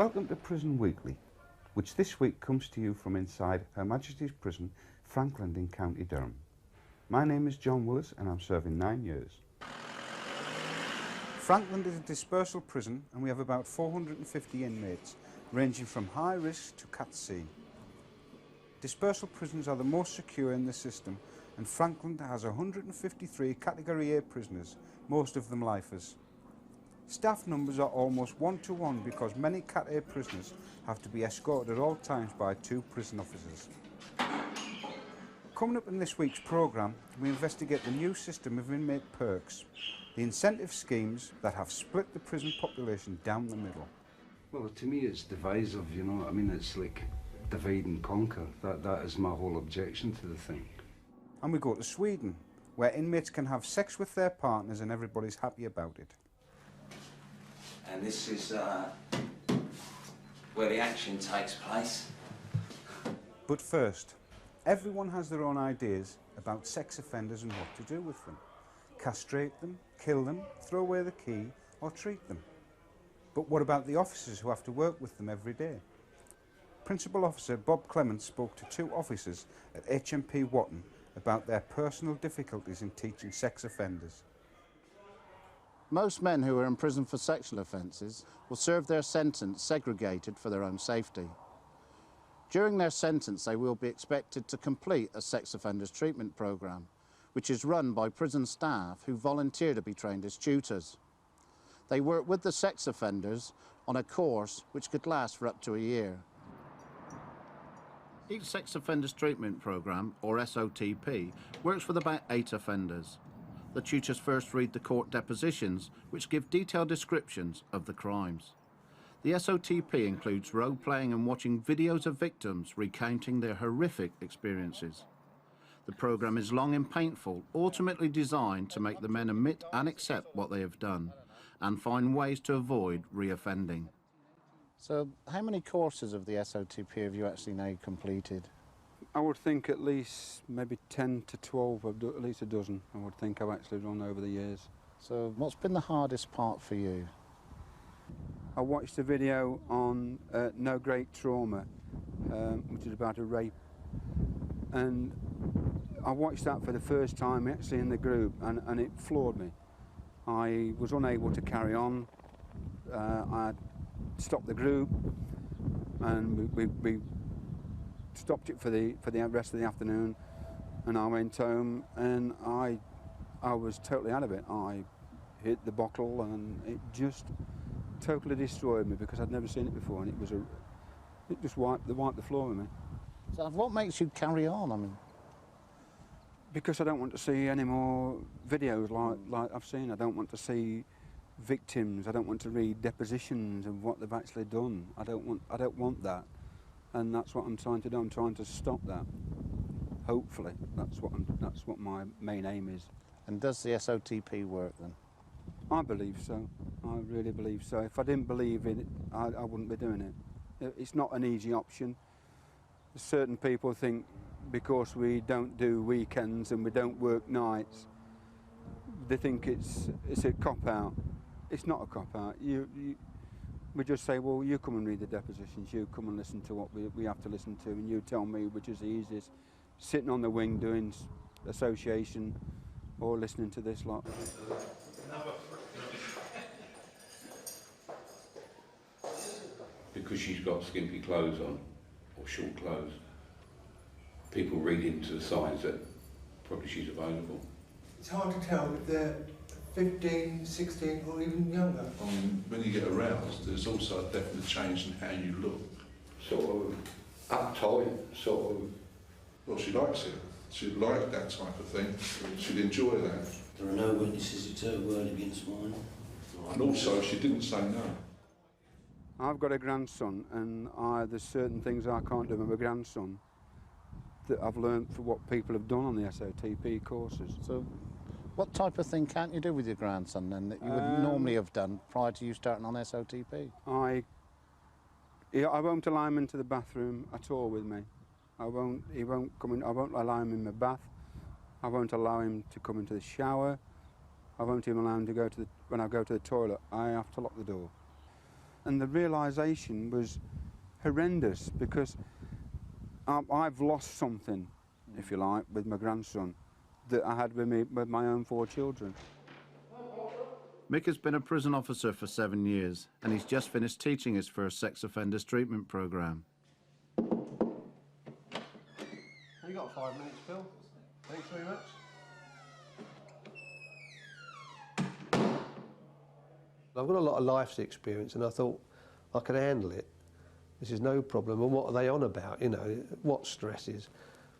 Welcome to Prison Weekly, which this week comes to you from inside Her Majesty's Prison, Frankland in County Durham. My name is John Willis and I'm serving 9 years. Frankland is a dispersal prison and we have about 450 inmates, ranging from high risk to cat C. Dispersal prisons are the most secure in the system, and Frankland has 153 Category A prisoners, most of them lifers. Staff numbers are almost 1-to-1 because many Cat A prisoners have to be escorted at all times by 2 prison officers. Coming up in this week's programme, we investigate the new system of inmate perks, the incentive schemes that have split the prison population down the middle. Well, to me it's divisive, you know. I mean, it's like divide and conquer. That is my whole objection to the thing. And we go to Sweden, where inmates can have sex with their partners and everybody's happy about it. And this is where the action takes place. But first, everyone has their own ideas about sex offenders and what to do with them. Castrate them, kill them, throw away the key, or treat them. But what about the officers who have to work with them every day? Principal Officer Bob Clement spoke to 2 officers at HMP Watton about their personal difficulties in teaching sex offenders. Most men who are in prison for sexual offences will serve their sentence segregated for their own safety. During their sentence, they will be expected to complete a sex offenders treatment programme, which is run by prison staff who volunteer to be trained as tutors. They work with the sex offenders on a course which could last for up to a year. Each sex offenders treatment programme, or SOTP, works with about 8 offenders. The tutors first read the court depositions, which give detailed descriptions of the crimes. The SOTP includes role-playing and watching videos of victims recounting their horrific experiences. The programme is long and painful, ultimately designed to make the men admit and accept what they have done and find ways to avoid re-offending. So, how many courses of the SOTP have you actually now completed? I would think at least maybe 10 to 12, at least a dozen, I would think I've actually done over the years. So what's been the hardest part for you? I watched a video on No Great Trauma, which is about a rape, and I watched that for the first time actually in the group, and it floored me. I was unable to carry on. I stopped the group, and we stopped it for the rest of the afternoon, and I went home and I was totally out of it. I hit the bottle and it just totally destroyed me because I'd never seen it before, and it just wiped the floor with me. So what makes you carry on? I mean, because I don't want to see any more videos like I've seen. I don't want to see victims. I don't want to read depositions of what they've actually done. I don't want that. And that's what I'm trying to do. I'm trying to stop that. Hopefully, that's what my main aim is. And does the SOTP work then? I believe so. I really believe so. If I didn't believe in it, I wouldn't be doing it. It's not an easy option. Certain people think because we don't do weekends and we don't work nights, they think it's a cop-out. It's not a cop-out. We just say, well, you come and read the depositions, you come and listen to what we have to listen to, and you tell me which is the easiest, sitting on the wing doing association or listening to this lot. Because she's got skimpy clothes on, or short clothes, people read into the signs that probably she's available. It's hard to tell if they're 15, 16 or even younger. When you get aroused, there's also a definite change in how you look. Sort of uptight, sort of. Well, she likes it. She'd like that type of thing. She'd enjoy that. There are no witnesses to her word against mine. And also, she didn't say no. I've got a grandson, and there's certain things I can't do with my grandson that I've learned for what people have done on the SOTP courses. So what type of thing can't you do with your grandson then that you would normally have done prior to you starting on SOTP? I won't allow him into the bathroom at all with me. He won't come in. I won't allow him in my bath. I won't allow him to come into the shower. I won't even allow him to go to when I go to the toilet. I have to lock the door. And the realisation was horrendous, because I've lost something, if you like, with my grandson that I had with me, with my own 4 children. Mick has been a prison officer for 7 years, and he's just finished teaching his first sex offenders treatment programme. You got 5 minutes, Phil. Thanks very much. I've got a lot of life's experience, and I thought I could handle it. This is no problem. And what are they on about? You know, what stress is?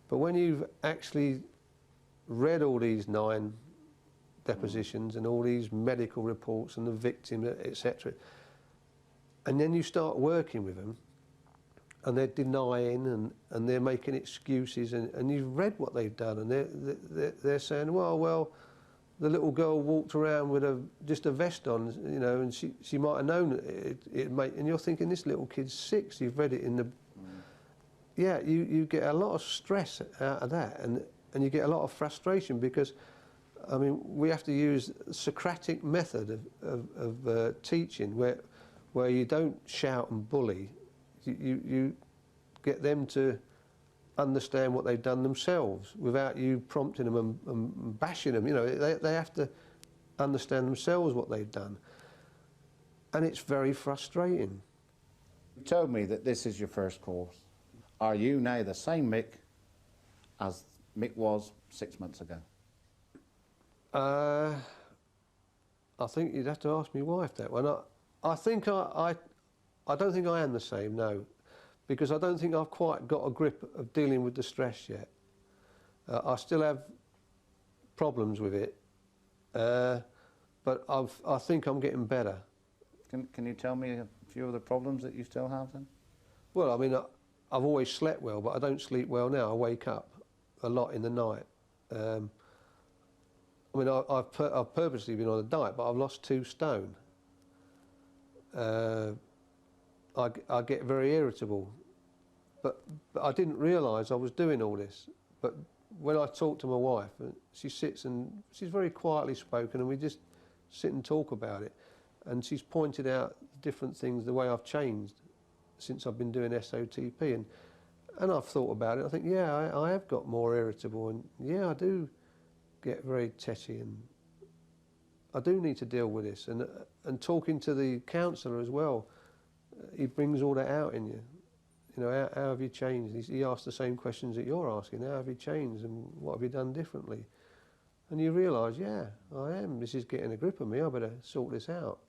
But when you've actually read all these 9 depositions and all these medical reports and the victim, etc., and then you start working with them, and they're denying and they're making excuses, and you've read what they've done, and they're saying, well, the little girl walked around with just a vest on, you know, and she might have known it might, and you're thinking, this little kid's 6. You've read it in the. Yeah, you get a lot of stress out of that, and you get a lot of frustration, because, I mean, we have to use the Socratic method of teaching, where you don't shout and bully. You get them to understand what they've done themselves without you prompting them and bashing them. You know, they have to understand themselves what they've done. And it's very frustrating. You told me that this is your first course. Are you now the same Mick as Mick was 6 months ago? I think you'd have to ask my wife that one. I think I don't think I am the same, no, because I don't think I've quite got a grip of dealing with the stress yet. I still have problems with it, but I think I'm getting better. Can you tell me a few of the problems that you still have then? Well, I mean, I've always slept well, but I don't sleep well now. I wake up a lot in the night. I mean, I've purposely been on a diet, but I've lost 2 stone. I get very irritable, but I didn't realise I was doing all this. But when I talk to my wife, she sits and she's very quietly spoken, and we just sit and talk about it. And she's pointed out different things, the way I've changed since I've been doing SOTP, and I've thought about it. I think, yeah, I have got more irritable, and yeah, I do get very tetchy, and I do need to deal with this. And talking to the counsellor as well, he brings all that out in you. You know, how have you changed? He asks the same questions that you're asking. How have you changed, and what have you done differently? And you realise, yeah, I am. This is getting a grip of me. I better sort this out.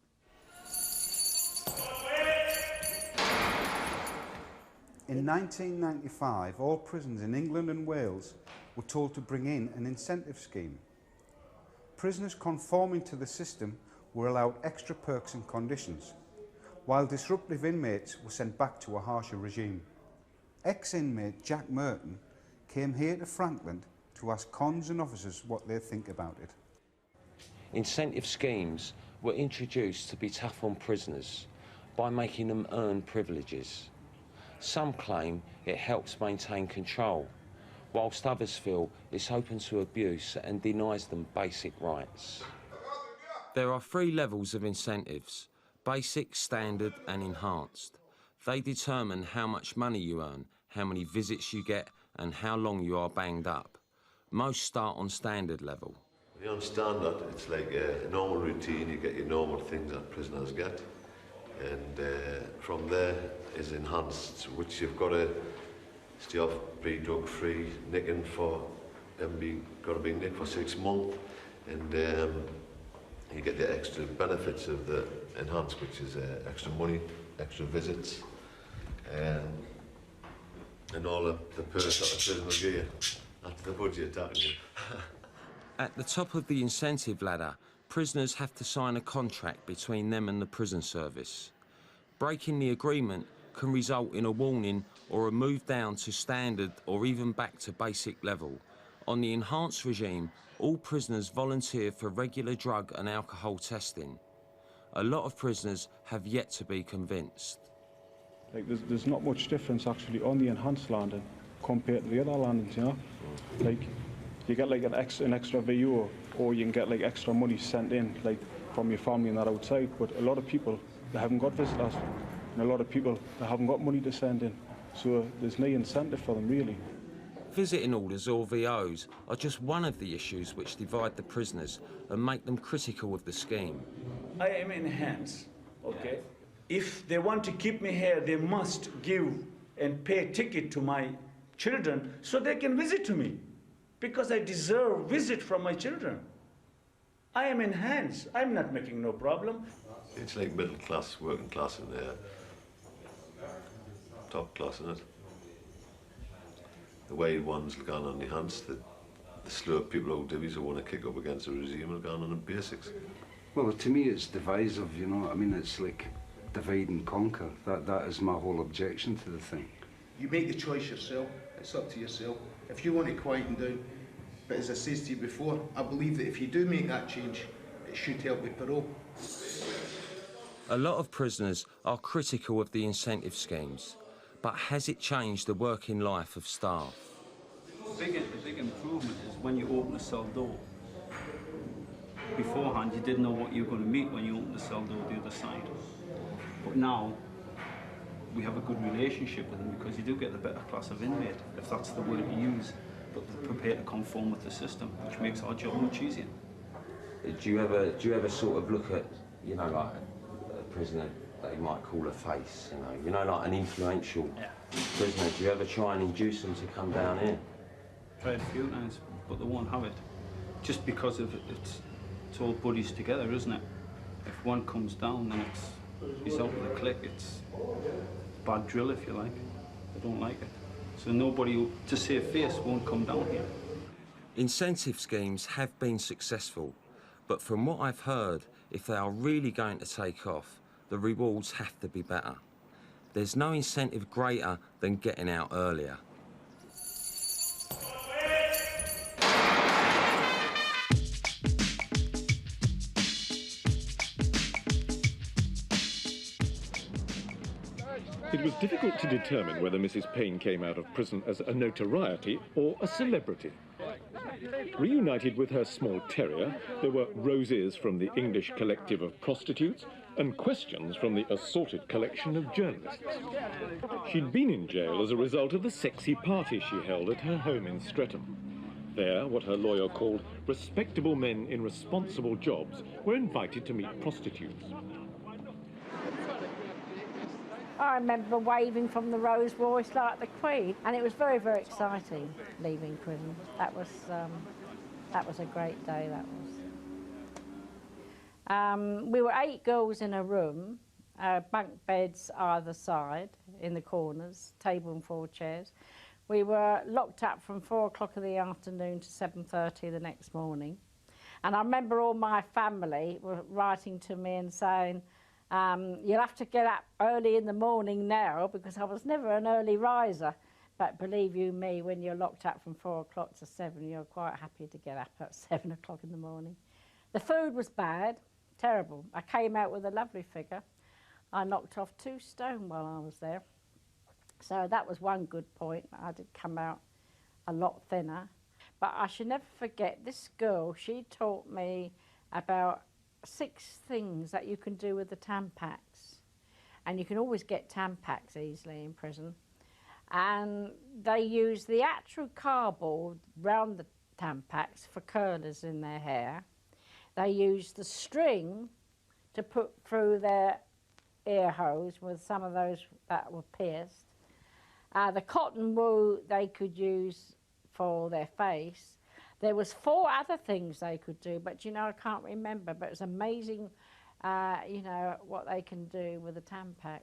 In 1995, all prisons in England and Wales were told to bring in an incentive scheme. Prisoners conforming to the system were allowed extra perks and conditions, while disruptive inmates were sent back to a harsher regime. Ex-inmate Jack Merton came here to Frankland to ask cons and officers what they think about it. Incentive schemes were introduced to be tough on prisoners by making them earn privileges. Some claim it helps maintain control, whilst others feel it's open to abuse and denies them basic rights. There are 3 levels of incentives: basic, standard and enhanced. They determine how much money you earn, how many visits you get and how long you are banged up. Most start on standard level. When you're on standard, it's like a normal routine. You get your normal things that prisoners get. And from there is enhanced, which you've got to stay off, be drug-free, nicking for, and got to be nicked for 6 months. And you get the extra benefits of the enhanced, which is extra money, extra visits, and all the perks that the prison will give you. That's the budget, that you. At the top of the incentive ladder, prisoners have to sign a contract between them and the prison service. Breaking the agreement can result in a warning or a move down to standard or even back to basic level. On the enhanced regime, all prisoners volunteer for regular drug and alcohol testing. A lot of prisoners have yet to be convinced. Like there's not much difference actually on the enhanced landing compared to the other landings, you know? Like you get like an extra VO, or you can get like extra money sent in like from your family and that outside, but a lot of people they haven't got visitors, and a lot of people, they haven't got money to send in, so there's no incentive for them really. Visiting orders or VOs are just one of the issues which divide the prisoners and make them critical of the scheme. I am in hands, okay? If they want to keep me here, they must give and pay a ticket to my children so they can visit to me, because I deserve visit from my children. I am in hands. I'm not making no problem. It's like middle class, working class in there. Top class, isn't it? The wild ones have gone on the hands, the slow people old divvies who want to kick up against the regime have gone on the basics. Well, to me it's divisive, you know. I mean, it's like divide and conquer. That is my whole objection to the thing. You make the choice yourself. It's up to yourself. If you want to quieten down, but as I said to you before, I believe that if you do make that change, it should help with parole. A lot of prisoners are critical of the incentive schemes, but has it changed the working life of staff? The big improvement is when you open the cell door. Beforehand, you didn't know what you were going to meet when you opened the cell door the other side. But now, we have a good relationship with them because you do get the better class of inmate, if that's the word you use, but they're prepared to conform with the system, which makes our job much easier. Do you ever sort of look at, you know, like a prisoner that you might call a face, you know, like an influential prisoner? Do you ever try and induce them to come down here? Tried a few times, but they won't have it. Just because of it's all buddies together, isn't it? If one comes down, then he's out with a click. It's bad drill, if you like. They don't like it. So nobody, to save face, won't come down here. Incentive schemes have been successful, but from what I've heard, if they are really going to take off, the rewards have to be better. There's no incentive greater than getting out earlier. It was difficult to determine whether Mrs. Payne came out of prison as a notoriety or a celebrity. Reunited with her small terrier, there were roses from the English collective of prostitutes and questions from the assorted collection of journalists. She'd been in jail as a result of the sexy party she held at her home in Streatham. There, what her lawyer called respectable men in responsible jobs were invited to meet prostitutes. I remember waving from the rose voice like the Queen, and it was very, very exciting leaving prison. That was a great day, that was. We were 8 girls in a room, bunk beds either side, in the corners, table and 4 chairs. We were locked up from 4 o'clock in the afternoon to 7:30 the next morning. And I remember all my family were writing to me and saying, you'll have to get up early in the morning now, because I was never an early riser. But believe you me, when you're locked up from 4 o'clock to 7, you're quite happy to get up at 7 o'clock in the morning. The food was bad, terrible. I came out with a lovely figure. I knocked off 2 stone while I was there. So that was one good point. I did come out a lot thinner. But I should never forget, this girl, she taught me about 6 things that you can do with the Tampax. And you can always get Tampax easily in prison. And they use the actual cardboard round the Tampax for curlers in their hair. They use the string to put through their ear holes with some of those that were pierced. The cotton wool they could use for their face. There was 4 other things they could do, but you know, I can't remember, but it's amazing, you know, what they can do with the Tampax.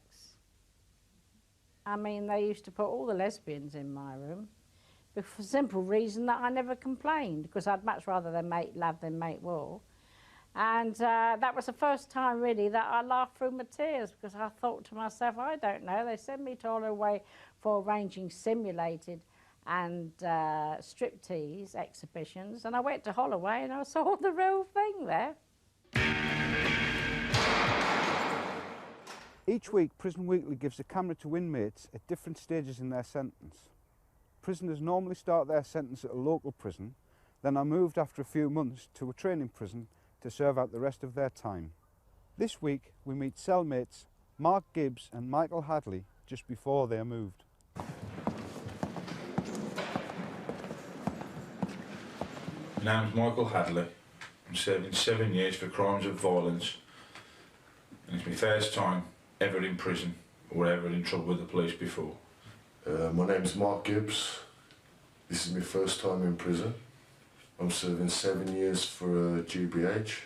I mean, they used to put all the lesbians in my room for the simple reason that I never complained, because I'd much rather them make love than make war. And that was the first time, really, that I laughed through my tears, because I thought to myself, I don't know, they send me to Holloway for arranging simulated and striptease exhibitions, and I went to Holloway and I saw the real thing there. Each week, Prison Weekly gives a camera to inmates at different stages in their sentence. Prisoners normally start their sentence at a local prison, then are moved after a few months to a training prison to serve out the rest of their time. This week we meet cellmates Mark Gibbs and Michael Hadley just before they are moved. My name's Michael Hadley. I'm serving 7 years for crimes of violence, and it's my first time ever in prison or ever in trouble with the police before. My name's Mark Gibbs. This is my first time in prison. I'm serving 7 years for GBH.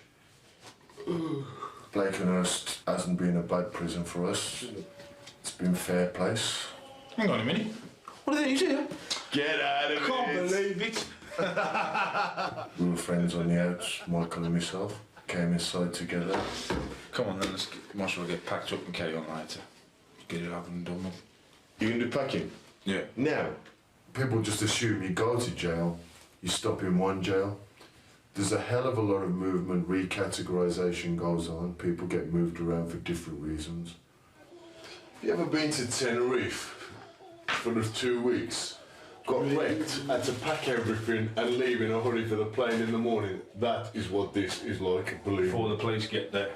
Blakenhurst hasn't been a bad prison for us. It's been a fair place. Hang on a minute. What are these here? Get out of I can't believe it. We were friends on the outs, Michael and myself. Came inside together. Come on then, might as well get packed up and carry on later. Get it over and done with. You can do packing? Yeah. Now, people just assume you go to jail, you stop in one jail. There's a hell of a lot of movement, recategorisation goes on. People get moved around for different reasons. Have you ever been to Tenerife for the 2 weeks? Got wrecked, had to pack everything and leave in a hurry for the plane in the morning. That is what this is like, believe me. Before the police get there.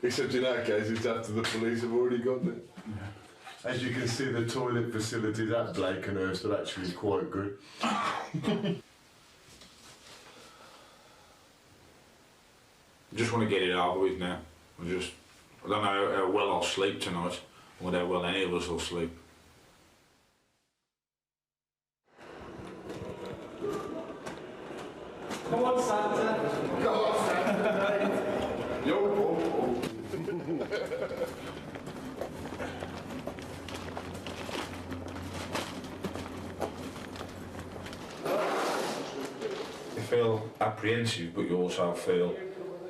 Except in our case, it's after the police have already got there. Yeah. As you can see, the toilet facilities at Blakenhurst are actually quite good. I just want to get it over with now. I don't know how well I'll sleep tonight, or how well any of us will sleep. Come on, Santa. Go on, Santa. Yo, You feel apprehensive, but you also feel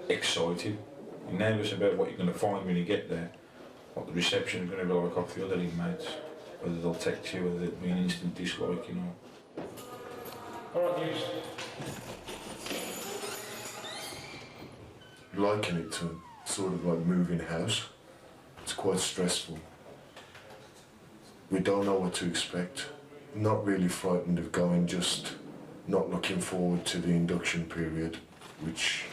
excited. You're nervous about what you're going to find when you get there, what the reception is going to be like off the other inmates, whether they'll text you, whether it'll be an instant dislike, you know. All right, news. Liken it to sort of like moving house. It's quite stressful. We don't know what to expect. Not really frightened of going, just not looking forward to the induction period, which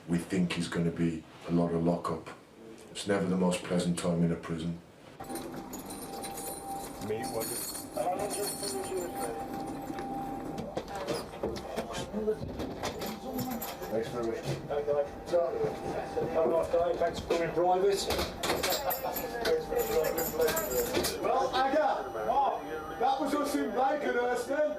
we think is going to be a lot of lockup. It's never the most pleasant time in a prison. Thanks very much. Okay. Have a nice day. Thanks for coming private. Well, Aga, that was us in Blakenhurst then.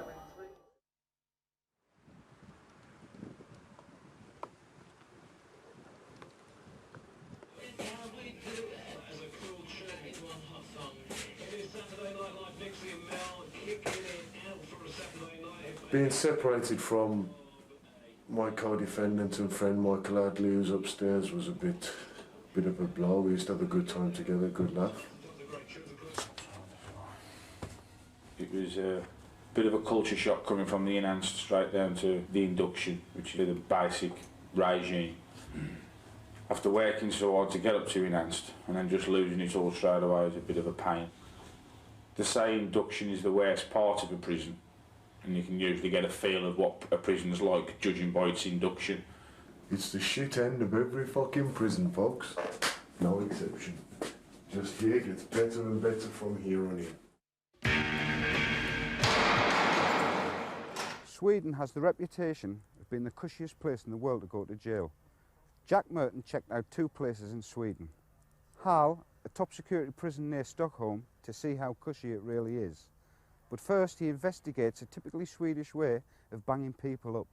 Being separated from my co-defendant and friend Michael Hadley, who's upstairs, was a bit of a blow. We used to have a good time together, good laugh. It was a bit of a culture shock coming from the enhanced straight down to the induction, which is the basic regime. After working so hard to get up to enhanced and then just losing it all straight away was a bit of a pain. To say induction is the worst part of a prison, and you can usually get a feel of what a prison's like judging by its induction. It's the shit end of every fucking prison, folks. No exception. Just here gets better and better from here on in. Sweden has the reputation of being the cushiest place in the world to go to jail. Jack Merton checked out 2 places in Sweden. Hall, a top security prison near Stockholm, to see how cushy it really is. But first he investigates a typically Swedish way of banging people up.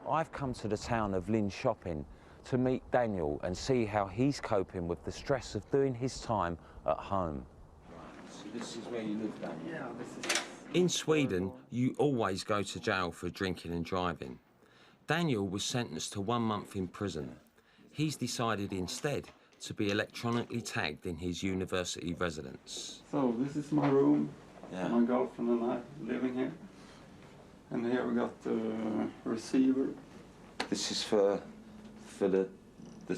I've come to the town of Linköping to meet Daniel and see how he's coping with the stress of doing his time at home. So this is where you live, Daniel? Yeah, this is... In Sweden, you always go to jail for drinking and driving. Daniel was sentenced to 1 month in prison. He's decided instead to be electronically tagged in his university residence. So this is my room. Yeah. My girlfriend and I living here. And here we got the receiver. This is for the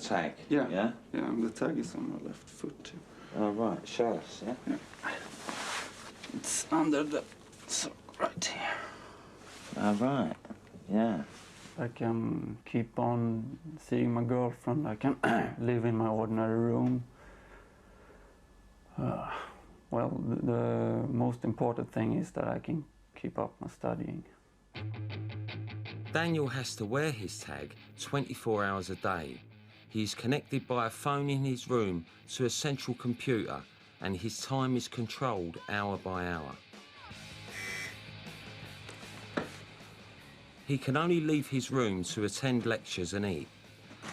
tag? Yeah. Yeah? Yeah, and the tag is on my left foot too. Oh, right. Show us, yeah? Yeah. It's under the sock right here. Oh, right. Yeah. I can keep on seeing my girlfriend. I can live in my ordinary room. Well, the most important thing is that I can keep up my studying. Daniel has to wear his tag 24 hours a day. He's connected by a phone in his room to a central computer, and his time is controlled hour by hour. He can only leave his room to attend lectures and eat,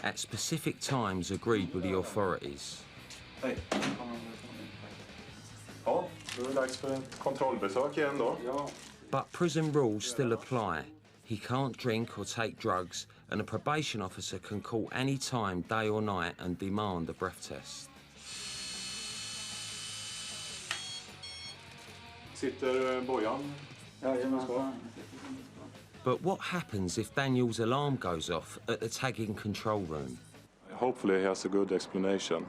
at specific times agreed with the authorities. Hej. Ja, då är det dags för ett kontrollbesök igen då. But prison rules still apply. He can't drink or take drugs, and a probation officer can call any time, day or night, and demand a breath test. Sitter Bojan? But what happens if Daniel's alarm goes off at the tagging control room? Hopefully he has a good explanation.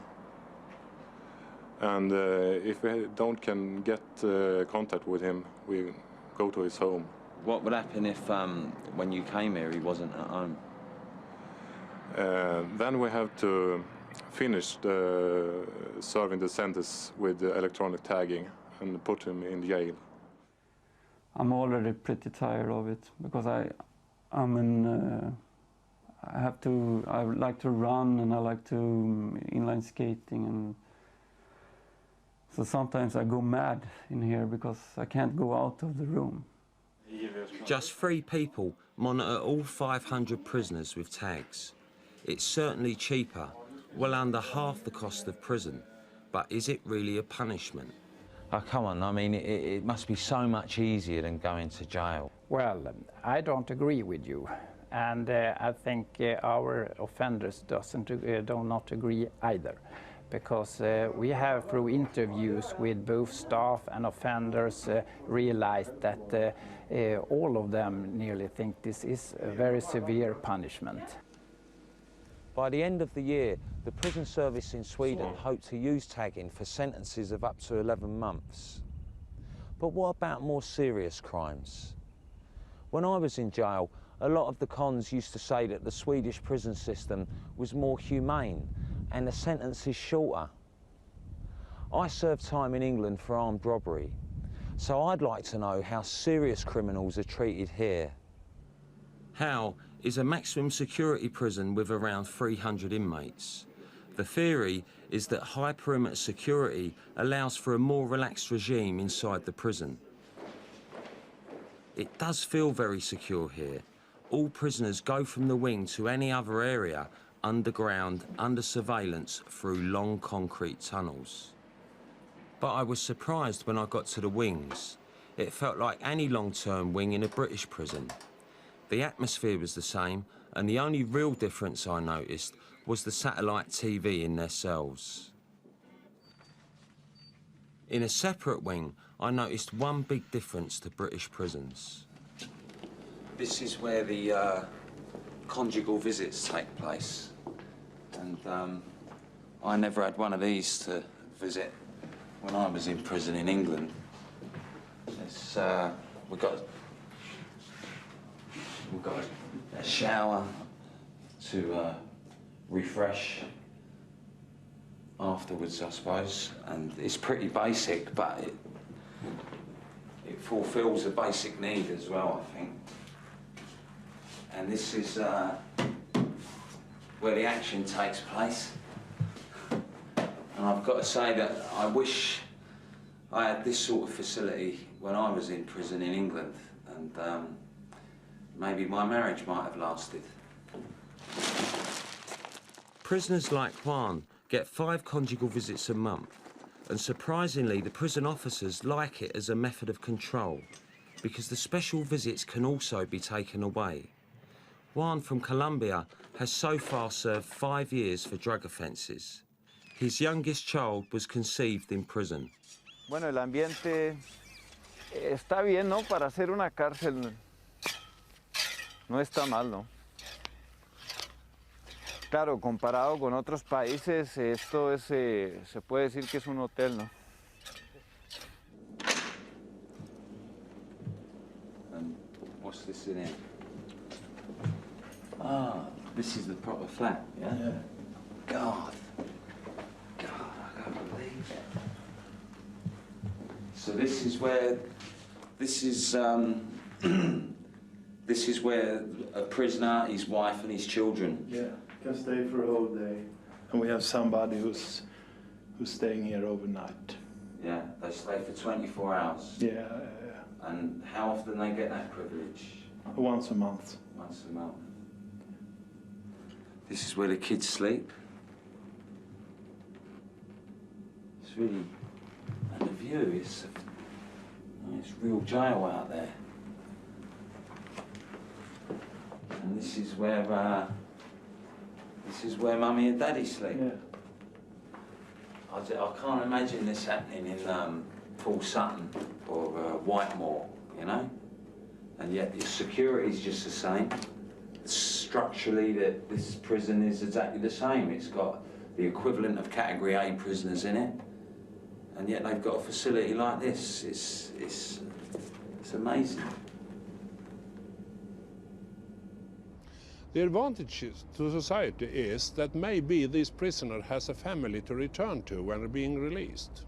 And if we can get contact with him, we go to his home. What would happen if, when you came here, he wasn't at home? Then we have to finish serving the sentence with the electronic tagging and put him in jail. I'm already pretty tired of it because I like to run and I like to inline skating, and so sometimes I go mad in here because I can't go out of the room. Just 3 people monitor all 500 prisoners with tags. It's certainly cheaper, well under half the cost of prison, but is it really a punishment? Oh, come on, I mean, it must be so much easier than going to jail. Well, I don't agree with you, and I think our offenders do not agree either, because we have, through interviews with both staff and offenders, realized that all of them nearly think this is a very severe punishment. By the end of the year, the prison service in Sweden hoped to use tagging for sentences of up to 11 months. But what about more serious crimes? When I was in jail, a lot of the cons used to say that the Swedish prison system was more humane and the sentences shorter. I served time in England for armed robbery, so I'd like to know how serious criminals are treated here. How is a maximum security prison with around 300 inmates. The theory is that high perimeter security allows for a more relaxed regime inside the prison. It does feel very secure here. All prisoners go from the wing to any other area, underground, under surveillance, through long concrete tunnels. But I was surprised when I got to the wings. It felt like any long-term wing in a British prison. The atmosphere was the same, and the only real difference I noticed was the satellite TV in their cells. In a separate wing, I noticed one big difference to British prisons. This is where the conjugal visits take place, and I never had one of these to visit when I was in prison in England. We've got a shower to refresh afterwards, I suppose, and it's pretty basic, but it fulfills a basic need as well, I think. And this is where the action takes place. And I've got to say that I wish I had this sort of facility when I was in prison in England, and maybe my marriage might have lasted. Prisoners like Juan get 5 conjugal visits a month, and surprisingly the prison officers like it as a method of control, because the special visits can also be taken away. Juan from Colombia has so far served 5 years for drug offences. His youngest child was conceived in prison. Bueno, el ambiente está bien, ¿no? Para hacer una cárcel no está mal, ¿no? Claro, comparado con otros países, esto es, se puede decir que es un hotel, ¿no? What's this in here? Ah, this is the proper flat, yeah? Yeah. God, I can't believe it. So this is where, this is where a prisoner, his wife and his children. Yeah, can stay for a whole day. And we have somebody who's staying here overnight. Yeah, they stay for 24 hours. Yeah. And how often they get that privilege? Once a month. Once a month. This is where the kids sleep. It's really, and the view is, it's real jail out there. And this is where Mummy and Daddy sleep. Yeah. I can't imagine this happening in Paul Sutton or Whitemore, you know? And yet the security is just the same. Structurally, this prison is exactly the same. It's got the equivalent of Category A prisoners in it, and yet they've got a facility like this. It's amazing. The advantage to society is that maybe this prisoner has a family to return to when being released.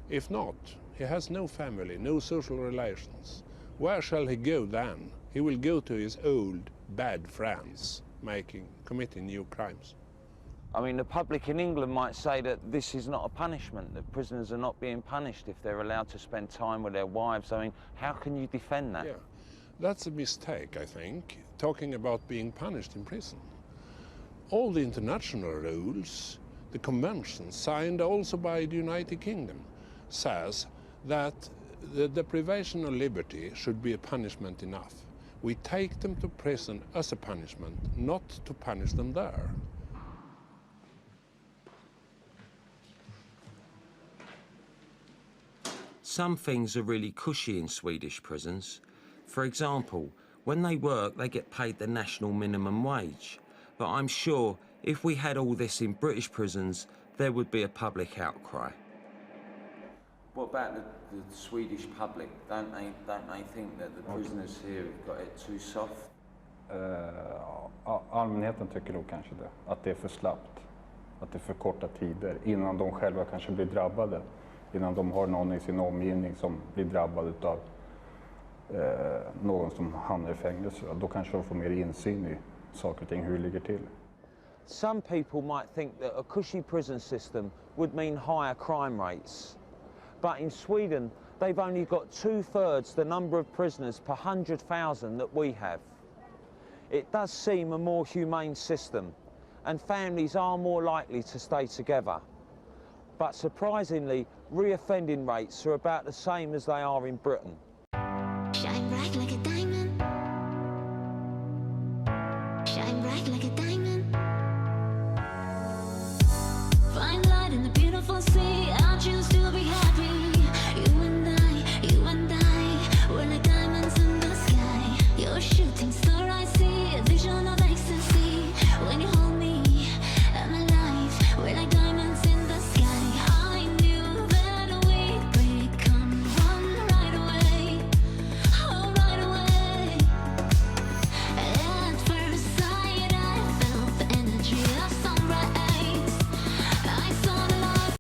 If not, he has no family, no social relations. Where shall he go then? He will go to his old, bad friends, committing new crimes. I mean, the public in England might say that this is not a punishment, that prisoners are not being punished if they're allowed to spend time with their wives. I mean, how can you defend that? Yeah. That's a mistake, I think, talking about being punished in prison. All the international rules, the conventions signed also by the United Kingdom, says that the deprivation of liberty should be a punishment enough. We take them to prison as a punishment, not to punish them there. Some things are really cushy in Swedish prisons. For example, when they work, they get paid the national minimum wage. But I'm sure if we had all this in British prisons, there would be a public outcry. What about the Swedish public? Don't they think that the prisoners here have got it too soft? Allmänheten tycker nog kanske det, att det är för slappt, att det är för korta tider innan de själva kanske blir drabbade, innan de har någon i sin omgivning som blir drabbad av någon som hamnar i fängelse. Då kanske de får mer insyn i saker och ting, hur det ligger till. Some people might think that a cushy prison system would mean higher crime rates. But in Sweden, they've only got 2/3 the number of prisoners per 100,000 that we have. It does seem a more humane system, and families are more likely to stay together. But surprisingly, reoffending rates are about the same as they are in Britain. Shine bright like a diamond. Shine bright like a diamond. Find light in the beautiful sea. I'll choose to be happy. You and I, we're like diamonds in the sky. You're shooting stars.